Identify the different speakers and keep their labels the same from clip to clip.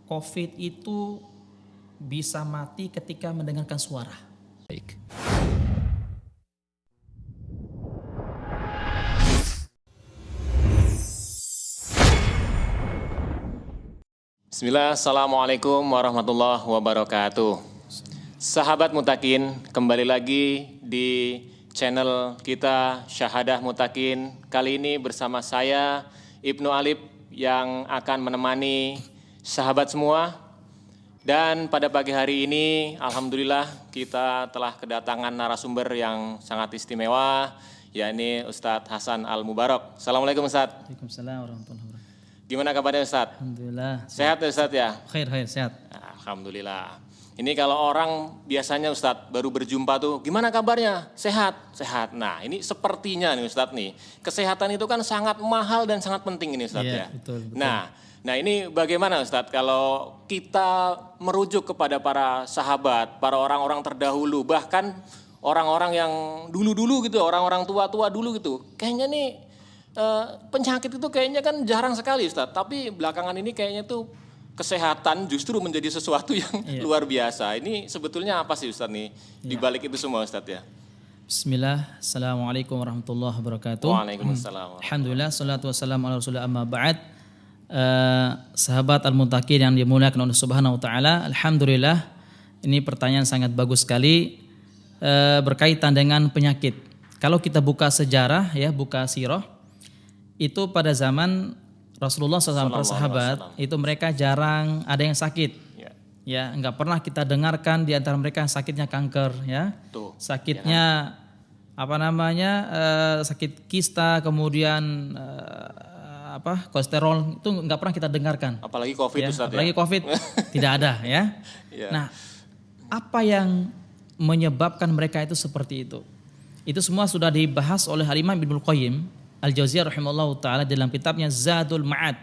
Speaker 1: COVID itu bisa mati ketika mendengarkan suara.
Speaker 2: Baik. Bismillah, Assalamualaikum warahmatullahi wabarakatuh. Sahabat Mutakin, kembali lagi di channel kita Syahadah Mutakin. Kali ini bersama saya Ibnu Alip yang akan menemani sahabat semua. Dan pada pagi hari ini Alhamdulillah kita telah kedatangan narasumber yang sangat istimewa, yakni Ustadz Hasan Al-Mubarak. Assalamualaikum Ustadz.
Speaker 1: Waalaikumsalam warahmatullahi wabarakatuh.
Speaker 2: Gimana kabarnya Ustadz?
Speaker 1: Alhamdulillah.
Speaker 2: Sehat ya Ustadz ya?
Speaker 1: Khair, sehat.
Speaker 2: Alhamdulillah. Ini kalau orang biasanya Ustadz baru berjumpa tuh, gimana kabarnya? Sehat, sehat. Nah ini sepertinya nih Ustadz nih, kesehatan itu kan sangat mahal dan sangat penting ini Ustadz
Speaker 1: Iya,
Speaker 2: ya.
Speaker 1: betul.
Speaker 2: Nah ini bagaimana Ustadz kalau kita merujuk kepada para sahabat, para orang-orang terdahulu, bahkan orang-orang yang dulu-dulu gitu, orang-orang tua-tua dulu gitu. Kayaknya nih penyakit itu kayaknya kan jarang sekali Ustadz, tapi belakangan ini kayaknya tuh kesehatan justru menjadi sesuatu yang luar biasa. Ini sebetulnya apa sih Ustadz nih di balik itu semua Ustadz ya?
Speaker 1: Bismillah, Assalamualaikum warahmatullahi wabarakatuh.
Speaker 2: Waalaikumsalam.
Speaker 1: Alhamdulillah, salatu wassalamu ala rasulillah amma ba'd. Sahabat Al-Mutakin yang dimuliakan oleh Subhanahu wa Ta'ala, Alhamdulillah ini pertanyaan sangat bagus sekali berkaitan dengan penyakit. Kalau kita buka sejarah ya, buka sirah, itu pada zaman Rasulullah SAW para sahabat itu mereka jarang ada yang sakit. Ya, enggak pernah kita dengarkan di antara mereka sakitnya kanker ya. Sakitnya sakit kista, kemudian kolesterol, itu enggak pernah kita dengarkan.
Speaker 2: Apalagi COVID
Speaker 1: ya,
Speaker 2: Ustadz
Speaker 1: apalagi COVID tidak ada ya. Nah, apa yang menyebabkan mereka itu seperti itu? Itu semua sudah dibahas oleh Al-Imam Ibnu Qayyim Al-Jauziyah rahimahullahu ta'ala dalam kitabnya Zadul Ma'ad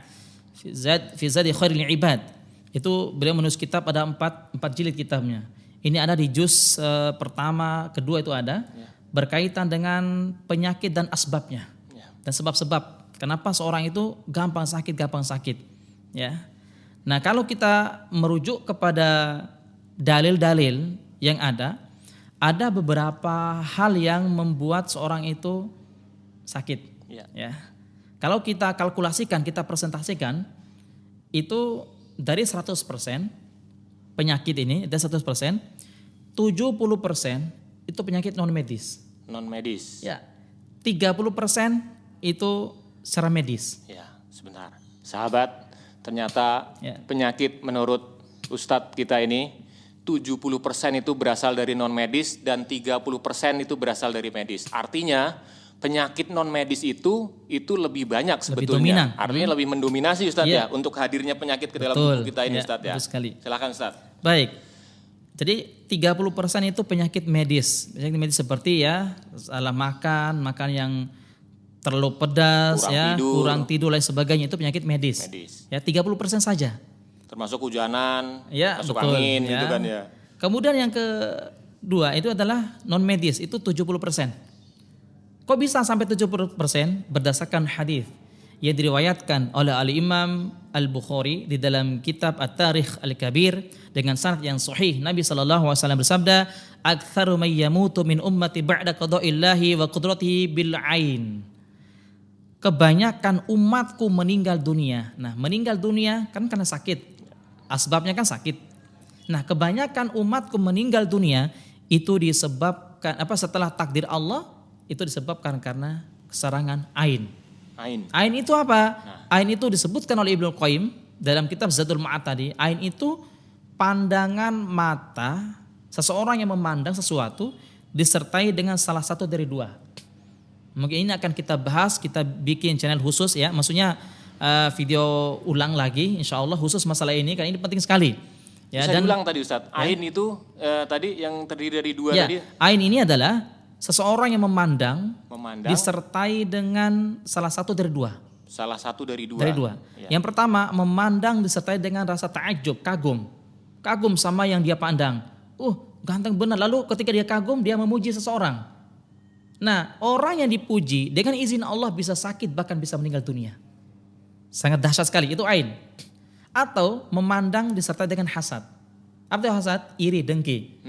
Speaker 1: fi Zadi Khairil Ibad. Itu beliau menulis kitab, ada 4 jilid kitabnya. Ini ada di juz pertama, kedua itu ada berkaitan dengan penyakit dan asbabnya dan sebab-sebab kenapa seorang itu gampang sakit ya. Nah, kalau kita merujuk kepada dalil-dalil yang ada beberapa hal yang membuat seorang itu sakit. Ya. Kalau kita kalkulasikan, kita presentasikan, itu dari 100% penyakit ini, dari 100%, 70% itu penyakit non medis.
Speaker 2: Non medis.
Speaker 1: Ya. 30% itu secara medis.
Speaker 2: Ya, sebentar. Sahabat, ternyata penyakit menurut Ustadz kita ini 70% itu berasal dari non medis dan 30% itu berasal dari medis. Artinya penyakit non medis itu lebih banyak sebetulnya. Artinya lebih mendominasi Ustadz ya untuk hadirnya penyakit ke dalam tubuh kita ini Ustadz ya. Silakan Ustadz.
Speaker 1: Baik. Jadi 30% itu penyakit medis. Penyakit medis seperti ya salah makan yang terlalu pedas, kurang tidur lain sebagainya, itu penyakit medis. Ya 30% saja.
Speaker 2: Termasuk hujanan, masuk
Speaker 1: betul,
Speaker 2: angin gitu kan ya.
Speaker 1: Kemudian yang kedua itu adalah non medis, itu 70%. Kok bisa sampai 70%? Berdasarkan hadis yang diriwayatkan oleh Al-Imam Al-Bukhari di dalam kitab At-Tarikh Al-Kabir dengan sanad yang sahih. Nabi SAW bersabda, "Aktsaru may yamutu min ummati ba'da qada'illahi wa qudratihi bil ain." Kebanyakan umatku meninggal dunia. Nah, meninggal dunia kan karena sakit. Asbabnya kan sakit. Nah, kebanyakan umatku meninggal dunia itu disebabkan setelah takdir Allah, itu disebabkan karena keserangan ain. Ain itu apa? Ain itu disebutkan oleh Ibnu Qayyim dalam kitab Zadul Ma'ad tadi. Ain itu pandangan mata seseorang yang memandang sesuatu disertai dengan salah satu dari dua. Mungkin ini akan kita bahas, kita bikin channel khusus ya. Maksudnya video ulang lagi insyaallah khusus masalah ini karena ini penting sekali.
Speaker 2: Ya, bisa diulang tadi Ustadz. Ain itu tadi yang terdiri dari dua tadi.
Speaker 1: Ain ini adalah seseorang yang memandang disertai dengan salah satu dari dua.
Speaker 2: Salah satu dari dua.
Speaker 1: Ya. Yang pertama, memandang disertai dengan rasa ta'ajub, kagum sama yang dia pandang. Ganteng benar. Lalu ketika dia kagum, dia memuji seseorang. Nah, orang yang dipuji dengan izin Allah bisa sakit bahkan bisa meninggal dunia. Sangat dahsyat sekali, itu ain. atau memandang disertai dengan hasad. Apa itu hasad? Iri, dengki.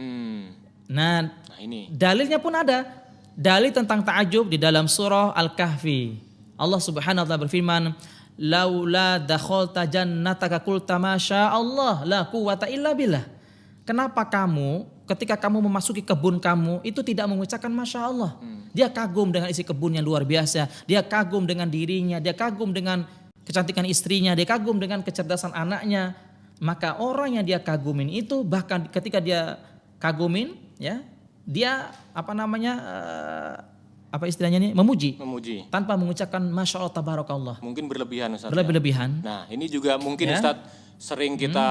Speaker 1: Nah,
Speaker 2: ini
Speaker 1: dalilnya pun ada. Dalil tentang ta'ajub di dalam surah Al-Kahfi. Allah Subhanahu wa taala berfirman, "Laula dakhalta jannataka qulta ma Allah la quwwata illa billah." Kenapa kamu ketika kamu memasuki kebun kamu itu tidak mengucapkan Masya Allah? Dia kagum dengan isi kebun yang luar biasa. Dia kagum dengan dirinya. Dia kagum dengan kecantikan istrinya. Dia kagum dengan kecerdasan anaknya. Maka orang yang dia kagumin itu bahkan ketika dia kagumin, ya, dia apa istilahnya ini, memuji tanpa mengucapkan Masya Allah tabarakallah.
Speaker 2: Mungkin berlebihan Ustaz.
Speaker 1: Berlebihan.
Speaker 2: Nah, ini juga mungkin
Speaker 1: Ya.
Speaker 2: Ustaz sering kita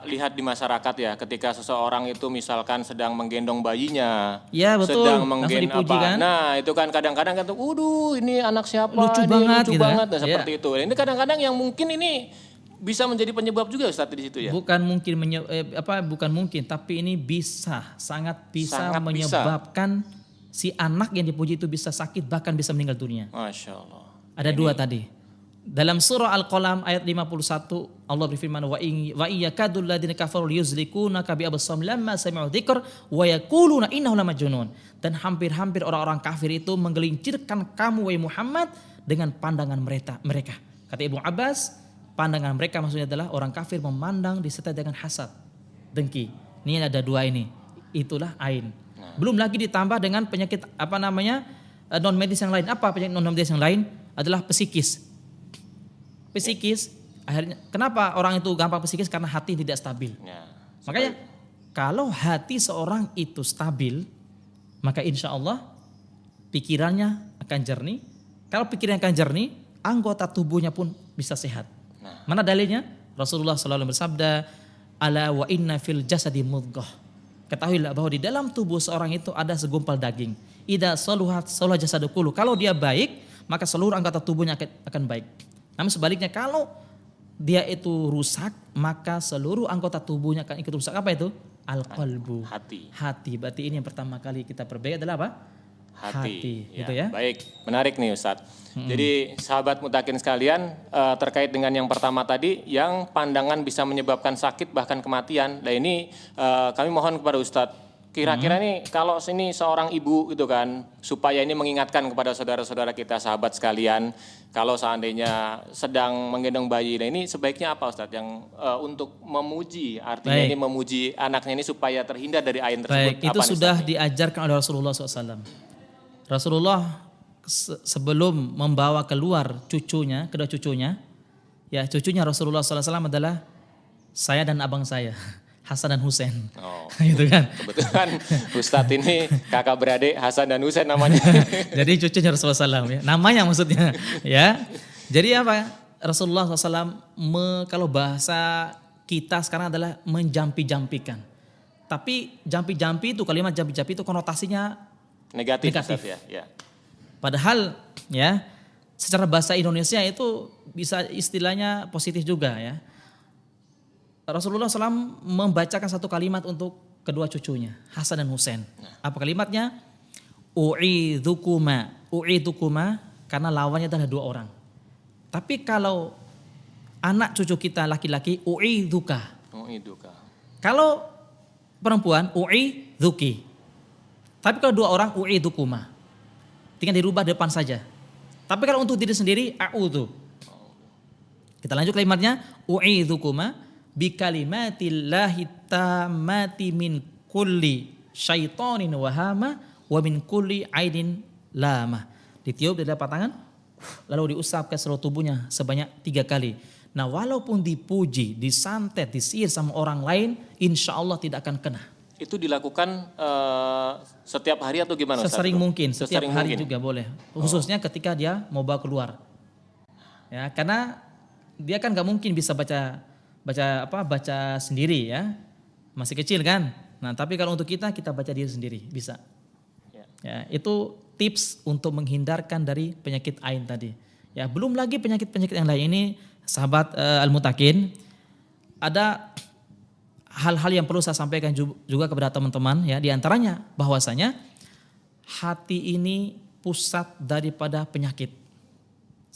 Speaker 2: lihat di masyarakat ya, ketika seseorang itu misalkan sedang menggendong bayinya,
Speaker 1: Ya, betul.
Speaker 2: sedang
Speaker 1: Langsung dipuji kan?
Speaker 2: Nah, itu kan kadang-kadang kan tuh, ini anak siapa?
Speaker 1: Lucu
Speaker 2: Ini
Speaker 1: banget
Speaker 2: lucu
Speaker 1: gitu ya.
Speaker 2: banget. Nah, seperti itu. Ini kadang-kadang yang mungkin ini bisa menjadi penyebab juga Ustaz di situ ya.
Speaker 1: Bukan mungkin, tapi ini sangat bisa menyebabkan si anak yang dipuji itu bisa sakit, bahkan bisa meninggal dunia.
Speaker 2: Masya Allah.
Speaker 1: Ada dua tadi. Dalam surah Al-Qalam ayat 51 Allah berfirman, wa iyyakadul ladzina kafaru liyuzlikunaka bi absam lamma sami'u dzikr wa yaquluna innahu lamajnun. Dan hampir-hampir orang-orang kafir itu menggelincirkan kamu wahai Muhammad dengan pandangan mereka. Kata Ibnu Abbas, pandangan mereka maksudnya adalah orang kafir memandang disertai dengan hasad, dengki. Ini ada dua ini. Itulah ain. Belum lagi ditambah dengan penyakit non medis yang lain. Apa penyakit non medis yang lain? Adalah psikis. Akhirnya kenapa orang itu gampang psikis? Karena hati tidak stabil. Makanya kalau hati seorang itu stabil, maka insya Allah pikirannya akan jernih. Kalau pikirannya akan jernih, anggota tubuhnya pun bisa sehat. Mana dalilnya? Rasulullah SAW bersabda, ala wa inna fil jasadi mudghah. Ketahuilah bahwa di dalam tubuh seorang itu ada segumpal daging. Idza saluhat saluha jasadu kullu. Kalau dia baik, maka seluruh anggota tubuhnya akan baik. Namun sebaliknya kalau dia itu rusak, maka seluruh anggota tubuhnya akan ikut rusak. Apa itu? Al-qalbu. Hati. Berarti ini yang pertama kali kita perbaiki adalah apa? Hati. Gitu ya.
Speaker 2: Baik, menarik nih Ustadz. Jadi sahabat mutakin sekalian, terkait dengan yang pertama tadi, yang pandangan bisa menyebabkan sakit bahkan kematian. Nah ini kami mohon kepada Ustadz, kira-kira nih kalau sini seorang ibu gitu kan, supaya ini mengingatkan kepada saudara-saudara kita sahabat sekalian, kalau seandainya sedang menggendong bayi, nah ini sebaiknya apa Ustadz yang untuk memuji, artinya ini memuji anaknya ini supaya terhindar dari ain tersebut.
Speaker 1: Itu sudah diajarkan oleh Rasulullah SAW. Rasulullah sebelum membawa keluar kedua cucunya, ya cucunya Rasulullah SAW adalah saya dan abang saya. Hasan dan Husain. Gitu kan.
Speaker 2: Kebetulan Ustadz ini kakak beradik Hasan dan Husain namanya.
Speaker 1: Jadi cucunya Rasulullah SAW ya. Namanya maksudnya ya. Jadi apa? Rasulullah SAW kalau bahasa kita sekarang adalah menjampi-jampikan. Tapi jampi-jampi itu, kalimat jampi-jampi itu konotasinya negatif.
Speaker 2: Ya.
Speaker 1: Padahal ya secara bahasa Indonesia itu bisa istilahnya positif juga ya. Rasulullah SAW membacakan satu kalimat untuk kedua cucunya, Hasan dan Husain. Apa kalimatnya? U'idhukuma karena lawannya adalah dua orang. Tapi kalau anak cucu kita laki-laki, u'idhuka. Kalau perempuan, u'idhuki. Tapi kalau dua orang, u'idhukuma. Tinggal dirubah depan saja. Tapi kalau untuk diri sendiri, a'udhu. Kita lanjut kalimatnya, u'idhukuma bikalimatillahi tammati min kulli syaitonin wahama wa min kulli ainin lama. Ditiup di telapak tangan, lalu diusap ke seluruh tubuhnya sebanyak 3 kali. Nah walaupun dipuji, disantet, disihir sama orang lain, insya Allah tidak akan kena.
Speaker 2: Itu dilakukan setiap hari atau gimana?
Speaker 1: Sesering mungkin, setiap hari juga boleh. Khususnya ketika dia mau bawa keluar. Ya, karena dia kan gak mungkin bisa baca sendiri ya, masih kecil kan. Nah tapi kalau untuk kita baca diri sendiri bisa. Ya, itu tips untuk menghindarkan dari penyakit ain tadi. Ya belum lagi penyakit-penyakit yang lain ini sahabat al-mutakin, ada hal-hal yang perlu saya sampaikan juga kepada teman-teman ya. Di antaranya bahwasanya hati ini pusat daripada penyakit.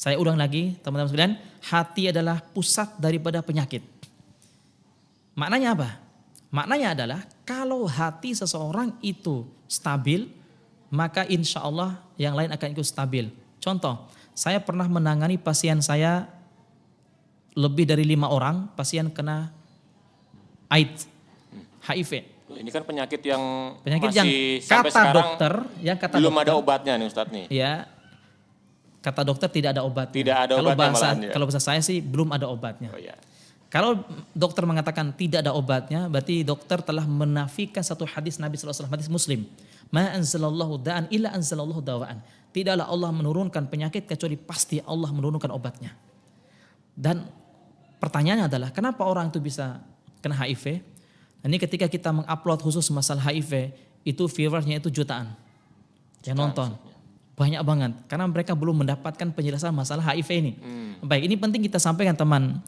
Speaker 1: Saya ulang lagi teman-teman sekalian, hati adalah pusat daripada penyakit. Maknanya apa? Maknanya adalah kalau hati seseorang itu stabil, maka insya Allah yang lain akan ikut stabil. Contoh, saya pernah menangani pasien saya lebih dari 5 orang, pasien kena AIDS, HIV.
Speaker 2: Ini kan penyakit yang
Speaker 1: Penyakit
Speaker 2: masih
Speaker 1: yang
Speaker 2: sampai
Speaker 1: kata
Speaker 2: sekarang
Speaker 1: dokter,
Speaker 2: belum ada obatnya nih Ustadz nih.
Speaker 1: Ya, kata dokter tidak ada obatnya.
Speaker 2: Tidak ada
Speaker 1: kalau
Speaker 2: obatnya
Speaker 1: bahasa,
Speaker 2: malahan, ya.
Speaker 1: Kalau bahasa saya sih belum ada obatnya.
Speaker 2: Oh ya.
Speaker 1: Kalau dokter mengatakan tidak ada obatnya, berarti dokter telah menafikan satu hadis Nabi SAW, hadis Muslim. Ma anzalallahu da'an illa anzalallahu dawa'an. Tidaklah Allah menurunkan penyakit kecuali pasti Allah menurunkan obatnya. Dan pertanyaannya adalah kenapa orang itu bisa kena HIV? Ini ketika kita mengupload khusus masalah HIV, itu viewersnya itu jutaan yang nonton. Banyak banget karena mereka belum mendapatkan penjelasan masalah HIV ini. Baik, ini penting kita sampaikan teman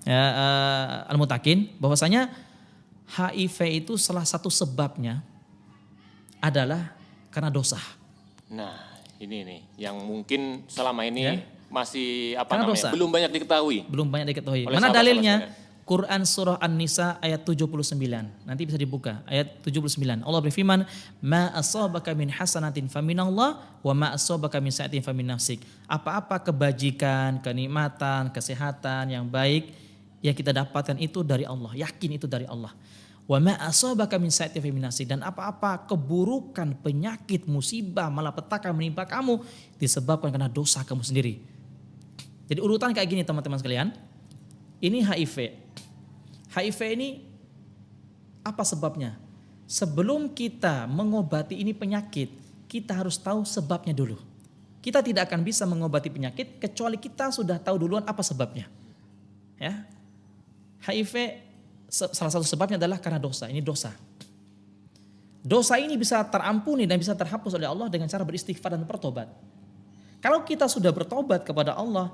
Speaker 1: Al-Mutakin bahwasanya HIV itu salah satu sebabnya adalah karena dosa.
Speaker 2: Nah, ini nih yang mungkin selama ini
Speaker 1: Ya.
Speaker 2: masih
Speaker 1: Karena dosa.
Speaker 2: belum banyak diketahui.
Speaker 1: Belum banyak diketahui.
Speaker 2: Oleh
Speaker 1: Mana
Speaker 2: sahabat-sahabat
Speaker 1: dalilnya?
Speaker 2: sekalian.
Speaker 1: Quran surah An-Nisa ayat 79. Nanti bisa dibuka ayat 79. Allah berfirman, "Ma asabaka min hasanatin faminallah wa ma asabaka min sa'iatin famin nafsik." Apa-apa kebajikan, kenikmatan, kesehatan yang baik yang kita dapatkan itu dari Allah. Yakin itu dari Allah. Wa ma asabaka min sa'iatin famin nafsik, dan apa-apa keburukan, penyakit, musibah, malapetaka menimpa kamu disebabkan karena dosa kamu sendiri. Jadi urutan kayak gini teman-teman sekalian. Ini HIV. HIV ini apa sebabnya? Sebelum kita mengobati ini penyakit, kita harus tahu sebabnya dulu. Kita tidak akan bisa mengobati penyakit kecuali kita sudah tahu duluan apa sebabnya. Ya. HIV salah satu sebabnya adalah karena dosa. Ini dosa. Dosa ini bisa terampuni dan bisa terhapus oleh Allah dengan cara beristighfar dan bertobat. Kalau kita sudah bertobat kepada Allah,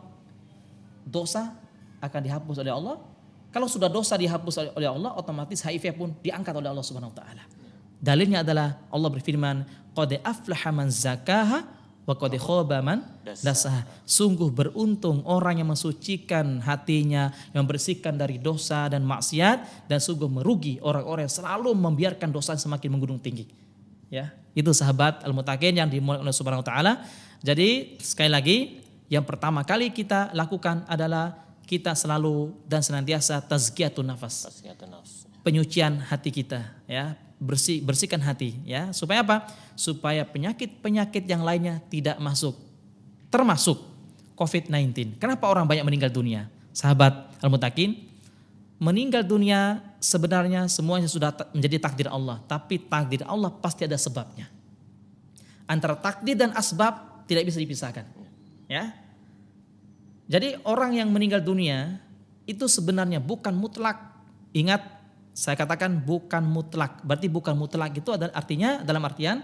Speaker 1: dosa akan dihapus oleh Allah. Kalau sudah dosa dihapus oleh Allah, otomatis HIV pun diangkat oleh Allah Subhanahu wa taala. Dalilnya adalah Allah berfirman, "Qad aflaha man zakaha wa qad khaba man dasaha." Sungguh beruntung orang yang mensucikan hatinya, yang membersihkan dari dosa dan maksiat, dan sungguh merugi orang-orang yang selalu membiarkan dosa semakin menggunung tinggi. Ya, itu sahabat Al-Mutakin yang dimulai oleh Subhanahu wa taala. Jadi sekali lagi, yang pertama kali kita lakukan adalah kita selalu dan senantiasa tazkiyatun nafas. Penyucian hati kita, ya. Bersihkan hati, ya. Supaya apa? Supaya penyakit-penyakit yang lainnya tidak masuk. Termasuk COVID-19. Kenapa orang banyak meninggal dunia? Sahabat Al-Mutakin, meninggal dunia sebenarnya semuanya sudah menjadi takdir Allah, tapi takdir Allah pasti ada sebabnya. Antara takdir dan asbab tidak bisa dipisahkan, ya. Jadi orang yang meninggal dunia itu sebenarnya bukan mutlak. Ingat, saya katakan bukan mutlak. Berarti bukan mutlak itu adalah artinya dalam artian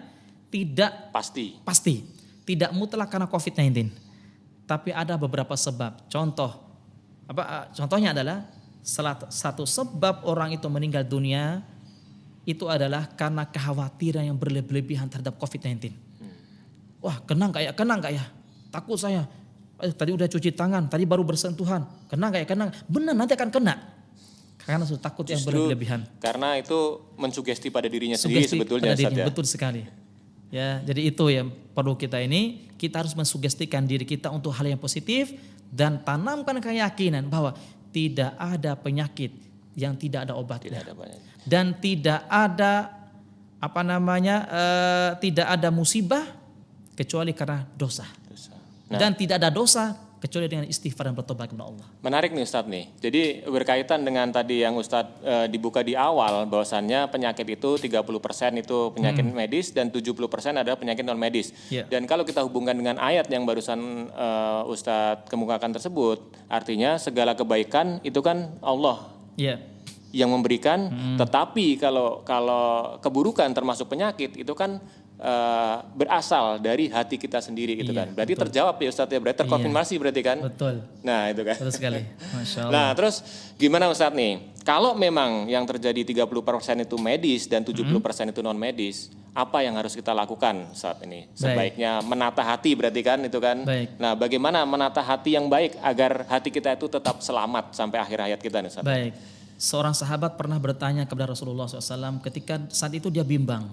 Speaker 1: tidak pasti. Tidak mutlak karena COVID-19. Tapi ada beberapa sebab. Contohnya adalah salah satu sebab orang itu meninggal dunia itu adalah karena kekhawatiran yang berlebihan terhadap COVID-19. Wah, kena nggak ya? Takut saya. Tadi udah cuci tangan, tadi baru bersentuhan. Kena nggak ya? Kena. Benar, nanti akan kena. Karena sudah takut yang berlebihan.
Speaker 2: Karena itu mensugesti pada dirinya sendiri sebetulnya.
Speaker 1: Betul sekali. Ya, jadi itu yang perlu kita harus mensugestikan diri kita untuk hal yang positif dan tanamkan keyakinan bahwa tidak ada penyakit yang tidak ada obatnya. Dan tidak ada tidak ada musibah kecuali karena dosa. Dan tidak ada dosa kecuali dengan istighfar dan bertobat kepada Allah.
Speaker 2: Menarik nih Ustadz nih. Jadi berkaitan dengan tadi yang Ustadz dibuka di awal bahwasannya penyakit itu 30% itu penyakit medis dan 70% adalah penyakit non medis.
Speaker 1: Yeah.
Speaker 2: Dan kalau kita hubungkan dengan ayat yang barusan Ustadz kemukakan tersebut, artinya segala kebaikan itu kan Allah.
Speaker 1: Yeah.
Speaker 2: Yang memberikan, tetapi kalau keburukan termasuk penyakit itu kan berasal dari hati kita sendiri gitu kan. Berarti betul. Terjawab ya Ustadz ya, berarti terkonfirmasi berarti kan.
Speaker 1: Betul.
Speaker 2: Nah itu kan.
Speaker 1: Betul sekali. Masya Allah.
Speaker 2: Nah terus gimana Ustadz nih, kalau memang yang terjadi 30% itu medis dan 70% itu non medis, apa yang harus kita lakukan saat ini? Sebaiknya menata hati berarti kan itu kan?
Speaker 1: Baik.
Speaker 2: Nah, bagaimana menata hati yang baik agar hati kita itu tetap selamat sampai akhir hayat kita nih Ustaz?
Speaker 1: Baik. Seorang sahabat pernah bertanya kepada Rasulullah SAW ketika saat itu dia bimbang.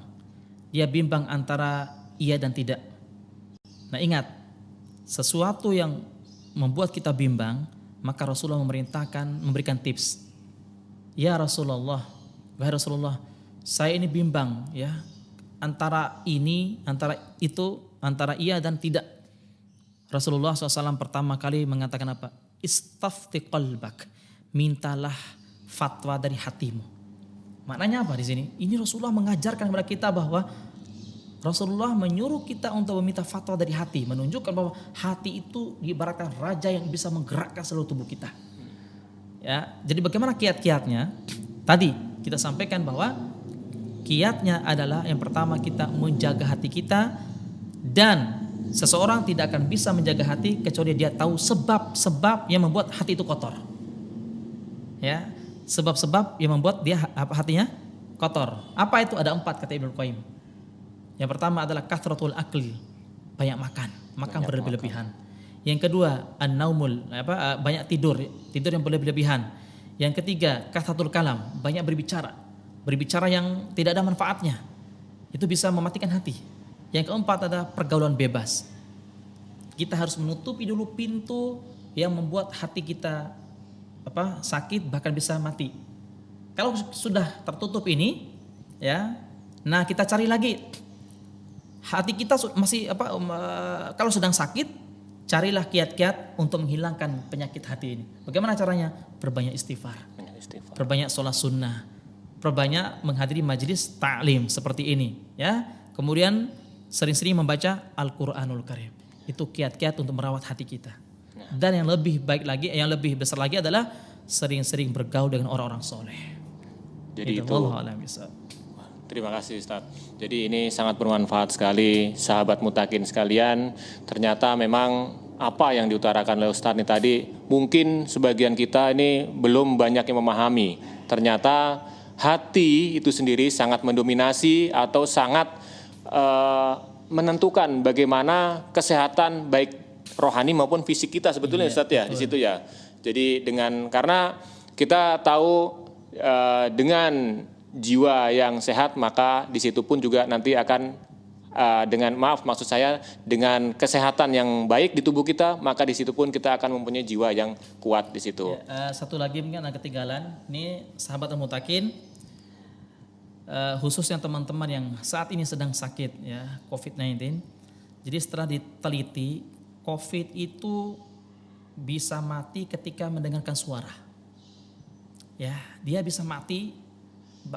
Speaker 1: Dia bimbang antara iya dan tidak. Nah ingat, sesuatu yang membuat kita bimbang, maka Rasulullah memberikan tips. Ya Rasulullah, wahai Rasulullah, saya ini bimbang ya. Antara ini, antara itu, antara iya dan tidak. Rasulullah SAW pertama kali mengatakan apa? Istafti qalbak. Mintalah fatwa dari hatimu. Maknanya apa di sini? Ini Rasulullah mengajarkan kepada kita bahwa Rasulullah menyuruh kita untuk meminta fatwa dari hati, menunjukkan bahwa hati itu diibaratkan raja yang bisa menggerakkan seluruh tubuh kita. Ya, jadi bagaimana kiat-kiatnya? Tadi kita sampaikan bahwa kiatnya adalah yang pertama kita menjaga hati kita, dan seseorang tidak akan bisa menjaga hati kecuali dia tahu sebab-sebab yang membuat hati itu kotor. Ya, sebab-sebab yang membuat dia hatinya kotor. Apa itu? Ada 4 kata Ibnu Qayyim. Yang pertama adalah kathratul akli, banyak makan berlebih-lebihan. Yang kedua, an-naumul, banyak tidur yang berlebih-lebihan. Yang ketiga, kathratul kalam, banyak berbicara yang tidak ada manfaatnya. Itu bisa mematikan hati. Yang keempat adalah pergaulan bebas. Kita harus menutupi dulu pintu yang membuat hati kita sakit, bahkan bisa mati. Kalau sudah tertutup ini, ya, nah kita cari lagi. Hati kita masih kalau sedang sakit, carilah kiat-kiat untuk menghilangkan penyakit hati ini. Bagaimana caranya? Perbanyak istighfar. Perbanyak sholat sunnah. Perbanyak menghadiri majelis ta'lim seperti ini, ya. Kemudian sering-sering membaca Al-Qur'anul Karim. Itu kiat-kiat untuk merawat hati kita. Dan yang lebih baik lagi, yang lebih besar lagi adalah sering-sering bergaul dengan orang-orang soleh.
Speaker 2: Jadi itu
Speaker 1: Allah alam bisa.
Speaker 2: Terima kasih Ustaz. Jadi ini sangat bermanfaat sekali sahabat mutakin sekalian. Ternyata memang apa yang diutarakan oleh Ustaz ini tadi mungkin sebagian kita ini belum banyak yang memahami. Ternyata hati itu sendiri sangat mendominasi atau sangat menentukan bagaimana kesehatan baik rohani maupun fisik kita sebetulnya Ustaz ya, di situ ya. Jadi karena kita tahu dengan jiwa yang sehat, maka di situ pun juga nanti akan maksud saya dengan kesehatan yang baik di tubuh kita, maka di situ pun kita akan mempunyai jiwa yang kuat di situ.
Speaker 1: Ya, satu lagi mungkin agak ketinggalan. Ini sahabat mutakin, khususnya teman-teman yang saat ini sedang sakit ya COVID-19. Jadi setelah diteliti, COVID itu bisa mati ketika mendengarkan suara. Ya, dia bisa mati,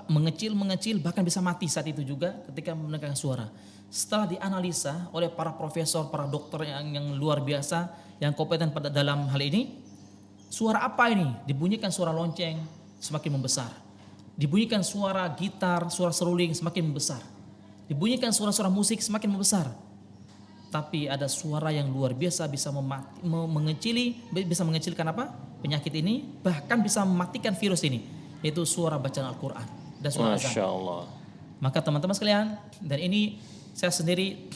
Speaker 1: mengecil bahkan bisa mati saat itu juga ketika mendengarkan suara. Setelah dianalisa oleh para profesor, para dokter yang luar biasa, yang kompeten pada dalam hal ini, suara apa ini? Dibunyikan suara lonceng semakin membesar. Dibunyikan suara gitar, suara seruling semakin membesar. Dibunyikan suara-suara musik semakin membesar. Tapi ada suara yang luar biasa bisa mengecilkan penyakit ini, bahkan bisa mematikan virus ini, yaitu suara bacaan Al-Quran dan suara azan.
Speaker 2: Masya Allah.
Speaker 1: Maka teman-teman sekalian, dan ini saya sendiri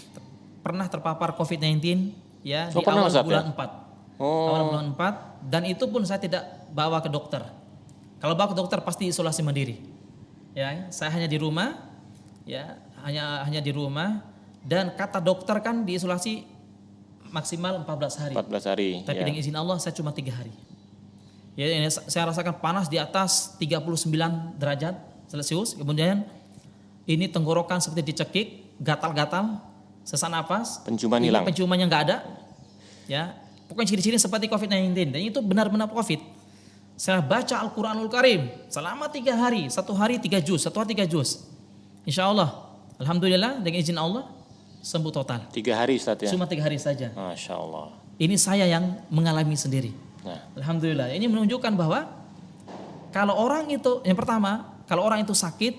Speaker 1: pernah terpapar COVID-19 ya di awal bulan 4. Awal bulan 4, dan itu pun saya tidak bawa ke dokter. Kalau bawa ke dokter pasti isolasi mandiri. Ya, saya hanya di rumah, ya, hanya di rumah. Dan kata dokter kan diisolasi maksimal 14 hari.
Speaker 2: 14 hari.
Speaker 1: Tapi
Speaker 2: ya.
Speaker 1: dengan izin Allah saya cuma 3 hari. Ya, saya rasakan panas di atas 39 derajat Celcius. Kemudian ini tenggorokan seperti dicekik, gatal-gatal, sesak napas.
Speaker 2: Penciuman hilang.
Speaker 1: Penciumannya nggak ada. Ya, pokoknya ciri-ciri seperti COVID-19. Dan itu benar-benar COVID. Saya baca Al-Quranul Karim selama 3 hari. 1 hari 3 juz, 1 hari 3 juz. Insya Allah, alhamdulillah dengan izin Allah sembuh total.
Speaker 2: 3 hari Ustaz ya?
Speaker 1: Cuma 3 hari saja.
Speaker 2: Masya Allah.
Speaker 1: Ini saya yang mengalami sendiri.
Speaker 2: Nah.
Speaker 1: Alhamdulillah. Ini menunjukkan bahwa kalau orang itu, yang pertama, kalau orang itu sakit,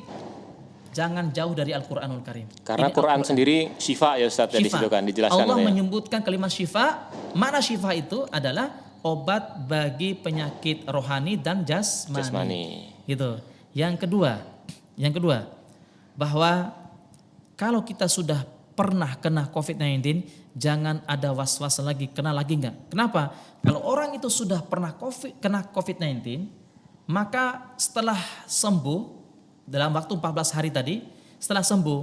Speaker 1: jangan jauh dari Al-Quranul Karim.
Speaker 2: Karena
Speaker 1: ini
Speaker 2: Quran sendiri syifa ya Ustaz ya, di situ kan dijelaskan.
Speaker 1: Allah
Speaker 2: ya.
Speaker 1: menyebutkan kalimat syifa. Mana syifa itu adalah obat bagi penyakit rohani dan jasmani. Gitu. Yang kedua, bahwa kalau kita sudah pernah kena COVID-19, jangan ada was-was lagi, kena lagi enggak. Kenapa? Kalau orang itu sudah pernah kena COVID-19, maka setelah sembuh, dalam waktu 14 hari tadi, setelah sembuh,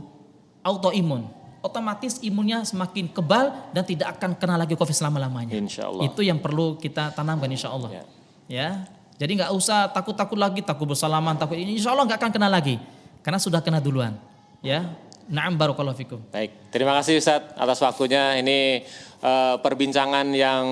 Speaker 1: autoimun. Otomatis imunnya semakin kebal dan tidak akan kena lagi COVID selama-lamanya.
Speaker 2: Insya Allah.
Speaker 1: Itu yang perlu kita tanamkan insya Allah.
Speaker 2: Ya.
Speaker 1: Ya, jadi nggak usah takut-takut lagi, takut bersalaman, takut ini. Insya Allah nggak akan kena lagi, karena sudah kena duluan. Ya, na'am barakallahu fikum.
Speaker 2: Baik, terima kasih Ustadz atas waktunya. Ini perbincangan yang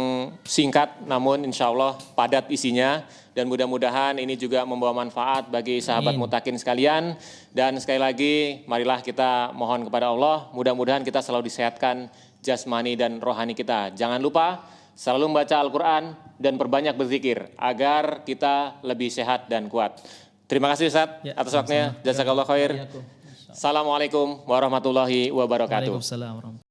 Speaker 2: singkat namun insya Allah padat isinya. Dan mudah-mudahan ini juga membawa manfaat bagi sahabat mutakin sekalian. Dan sekali lagi marilah kita mohon kepada Allah, mudah-mudahan kita selalu disehatkan jasmani dan rohani kita. Jangan lupa selalu membaca Al-Quran dan perbanyak berzikir agar kita lebih sehat dan kuat. Terima kasih Ustadz atas waktunya. Jazakallah khair. Assalamualaikum warahmatullahi wabarakatuh.
Speaker 1: Waalaikumsalam warahmatullahi wabarakatuh.